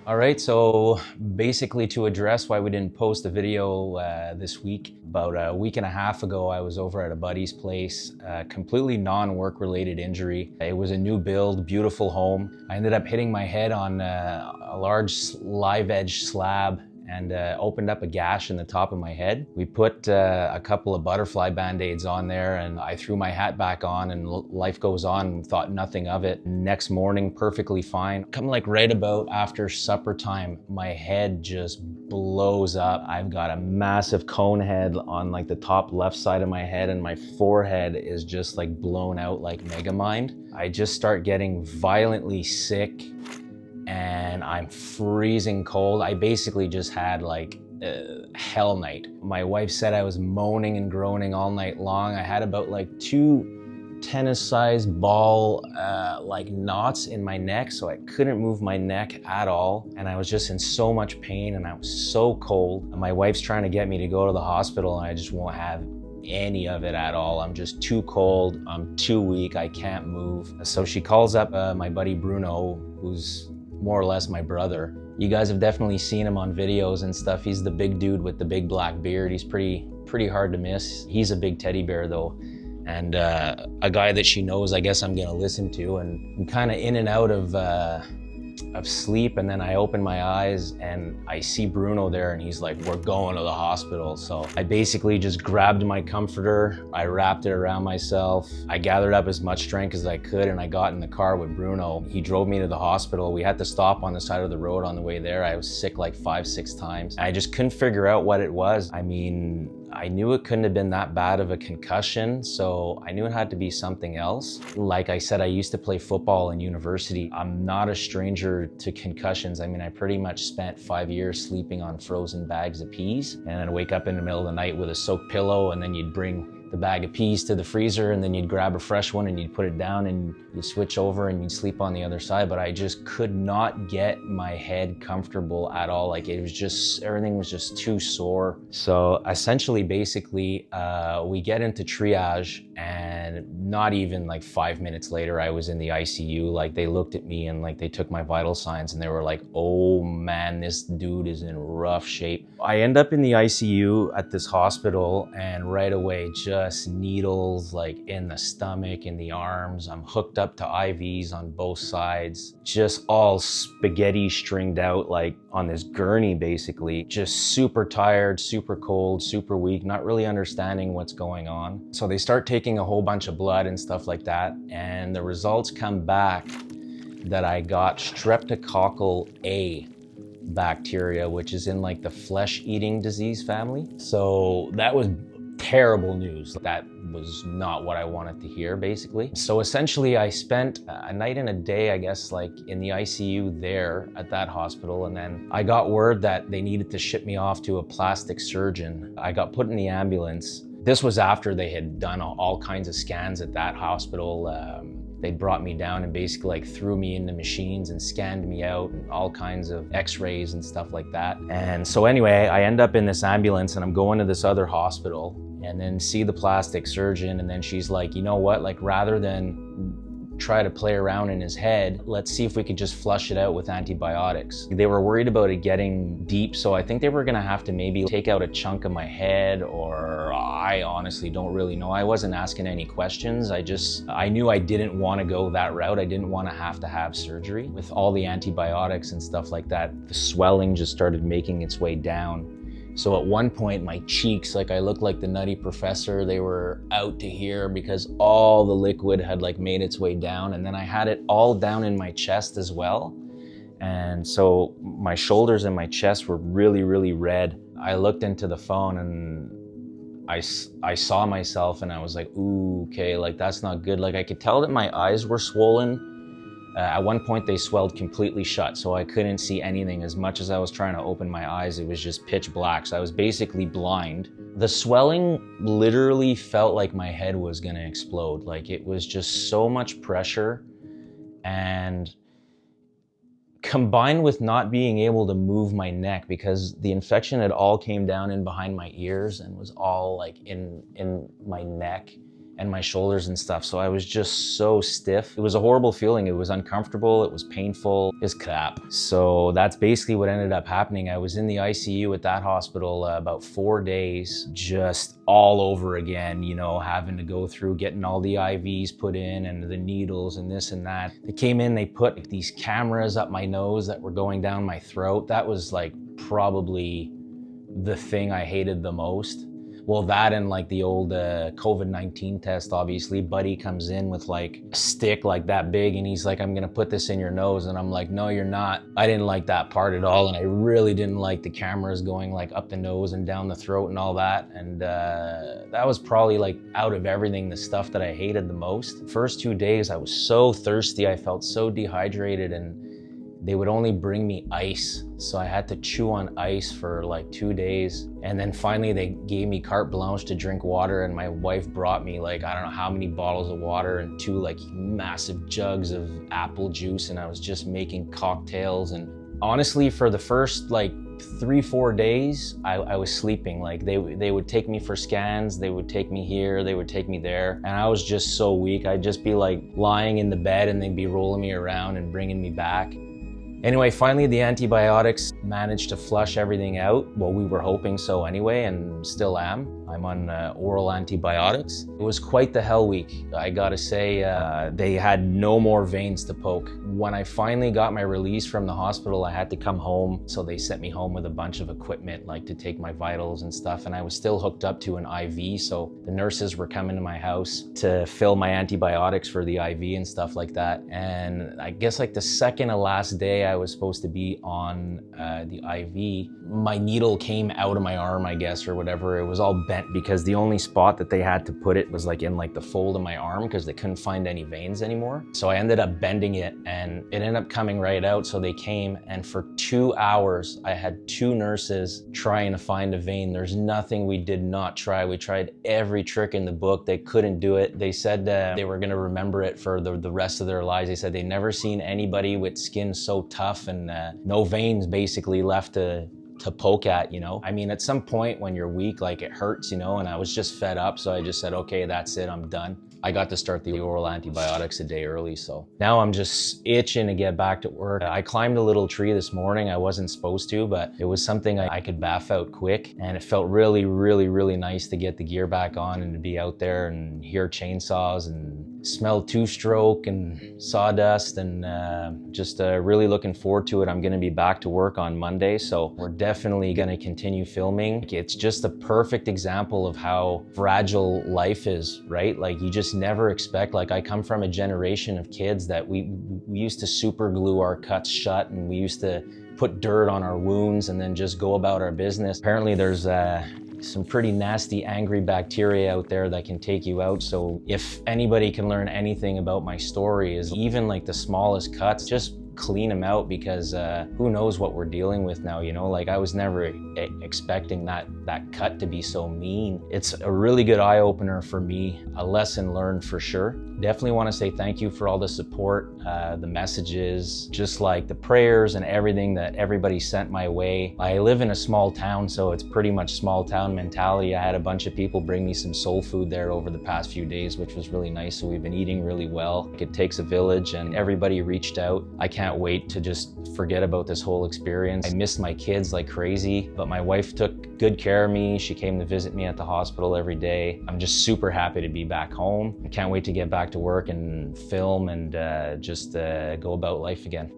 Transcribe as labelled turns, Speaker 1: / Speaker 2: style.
Speaker 1: All right, so basically to address why we didn't post a video this week, about a week and a half ago, I was over at a buddy's place, completely non-work related injury. It was a new build, beautiful home. I ended up hitting my head on a large live edge slab and opened up a gash in the top of my head. We put a couple of butterfly band-aids on there, and I threw my hat back on, and life goes on, and thought nothing of it. Next morning, perfectly fine. Come like right about after supper time, my head just blows up. I've got a massive cone head on like the top left side of my head, and my forehead is just like blown out like Megamind. I just start getting violently sick, and I'm freezing cold. I basically just had like hell night. My wife said I was moaning and groaning all night long. I had about like 2 tennis-sized ball like knots in my neck, so I couldn't move my neck at all. And I was just in so much pain, and I was so cold. And my wife's trying to get me to go to the hospital, and I just won't have any of it at all. I'm just too cold, I'm too weak, I can't move. So she calls up my buddy Bruno, who's more or less my brother. You guys have definitely seen him on videos and stuff. He's the big dude with the big black beard. He's pretty hard to miss. He's a big teddy bear though. And a guy that she knows, I guess I'm gonna listen to. And I'm kind of in and out of sleep, and then I open my eyes and I see Bruno there, and he's like, "We're going to the hospital." So I basically just grabbed my comforter, I wrapped it around myself, I gathered up as much strength as I could, and I got in the car with Bruno. He drove me to the hospital. We had to stop on the side of the road on the way there. I was sick like 5-6 times. I just couldn't figure out what it was. I mean, I knew it couldn't have been that bad of a concussion, so I knew it had to be something else. Like I said, I used to play football in university. I'm not a stranger to concussions. I mean, I pretty much spent 5 years sleeping on frozen bags of peas, and then I'd wake up in the middle of the night with a soaked pillow, and then you'd bring the bag of peas to the freezer, and then you'd grab a fresh one and you'd put it down and you'd switch over and you'd sleep on the other side. But I just could not get my head comfortable at all. Like it was just, everything was just too sore. So essentially, basically, we get into triage, and not even like 5 minutes later, I was in the ICU. Like they looked at me and like they took my vital signs, and they were like, "Oh man, this dude is in rough shape." I end up in the ICU at this hospital, and right away, just needles like in the stomach, in the arms. I'm hooked up to IVs on both sides, just all spaghetti stringed out like on this gurney basically. Just super tired, super cold, super weak, not really understanding what's going on. So they start taking a whole bunch of blood and stuff like that, and the results come back that I got streptococcal A bacteria, which is in like the flesh-eating disease family. So that was terrible news. That was not what I wanted to hear, basically. So essentially, I spent a night and a day, I guess, like in the ICU there at that hospital, and then I got word that they needed to ship me off to a plastic surgeon. I got put in the ambulance. This was after they had done all kinds of scans at that hospital. They brought me down and basically like threw me into machines and scanned me out, and all kinds of x-rays and stuff like that. And so anyway, I end up in this ambulance, and I'm going to this other hospital, and then see the plastic surgeon, and then she's like, "You know what, like rather than try to play around in his head, let's see if we could just flush it out with antibiotics." They were worried about it getting deep, so I think they were gonna have to maybe take out a chunk of my head, or I honestly don't really know. I wasn't asking any questions. I knew I didn't want to go that route. I didn't want to have surgery. With all the antibiotics and stuff like that, the swelling just started making its way down. So at one point, my cheeks, like I looked like the Nutty Professor, they were out to here because all the liquid had like made its way down. And then I had it all down in my chest as well. And so my shoulders and my chest were really, really red. I looked into the phone, and I saw myself, and I was like, "Ooh, okay, like that's not good." Like I could tell that my eyes were swollen. At one point they swelled completely shut, so I couldn't see anything. As much as I was trying to open my eyes, it was just pitch black, so I was basically blind. The swelling literally felt like my head was gonna explode. Like it was just so much pressure, and combined with not being able to move my neck, because the infection had all came down in behind my ears and was all like in my neck and my shoulders and stuff. So I was just so stiff. It was a horrible feeling. It was uncomfortable. It was painful. It's crap. So that's basically what ended up happening. I was in the ICU at that hospital about 4 days, just all over again, you know, having to go through getting all the IVs put in and the needles and this and that. They came in, they put these cameras up my nose that were going down my throat. That was like probably the thing I hated the most. Well, that and like the old COVID-19 test, obviously. Buddy comes in with like a stick like that big and he's like, I'm gonna put this in your nose. And I'm like, no, you're not. I didn't like that part at all. And I really didn't like the cameras going like up the nose and down the throat and all that. And that was probably like out of everything, the stuff that I hated the most. The first 2 days, I was so thirsty. I felt so dehydrated and they would only bring me ice. So I had to chew on ice for like 2 days. And then finally they gave me carte blanche to drink water, and my wife brought me like, I don't know how many bottles of water and 2 like massive jugs of apple juice. And I was just making cocktails. And honestly, for the first like 3-4 days, I was sleeping. Like they would take me for scans, they would take me here, they would take me there. And I was just so weak. I'd just be like lying in the bed and they'd be rolling me around and bringing me back. Anyway, finally the antibiotics managed to flush everything out. Well, we were hoping so anyway, and still am. I'm on oral antibiotics. It was quite the hell week. I gotta say, they had no more veins to poke. When I finally got my release from the hospital, I had to come home. So they sent me home with a bunch of equipment, like to take my vitals and stuff. And I was still hooked up to an IV. So the nurses were coming to my house to fill my antibiotics for the IV and stuff like that. And I guess like the second to last day I was supposed to be on the IV, my needle came out of my arm, I guess, or whatever. It was all bent because the only spot that they had to put it was like in like the fold of my arm because they couldn't find any veins anymore. So I ended up bending it and it ended up coming right out. So they came, and for 2 hours, I had 2 nurses trying to find a vein. There's nothing we did not try. We tried every trick in the book. They couldn't do it. They said they were gonna remember it for the rest of their lives. They said they'd never seen anybody with skin so tough and no veins basically left to poke at, you know? I mean, at some point when you're weak, like it hurts, you know, and I was just fed up. So I just said, okay, that's it, I'm done. I got to start the oral antibiotics a day early. So now I'm just itching to get back to work. I climbed a little tree this morning. I wasn't supposed to, but it was something I could baff out quick. And it felt really, really, really nice to get the gear back on and to be out there and hear chainsaws and smell two-stroke and sawdust, and just really looking forward to it. I'm gonna be back to work on Monday, so we're definitely gonna continue filming. It's just a perfect example of how fragile life is, right? Like you just never expect. Like I come from a generation of kids that we used to super glue our cuts shut, and we used to put dirt on our wounds and then just go about our business. Apparently there's some pretty nasty, angry bacteria out there that can take you out. So if anybody can learn anything about my story, is even like the smallest cuts, just clean them out, because who knows what we're dealing with now, you know? Like I was never expecting that cut to be so mean. It's a really good eye-opener for me, a lesson learned for sure. Definitely want to say thank you for all the support, the messages, just like the prayers and everything that everybody sent my way. I live in a small town, so it's pretty much small town mentality. I had a bunch of people bring me some soul food there over the past few days, which was really nice. So we've been eating really well. It takes a village, and everybody reached out. I can't wait to just forget about this whole experience. I missed my kids like crazy, but my wife took good care of me. She came to visit me at the hospital every day. I'm just super happy to be back home. I can't wait to get back to work and film and just go about life again.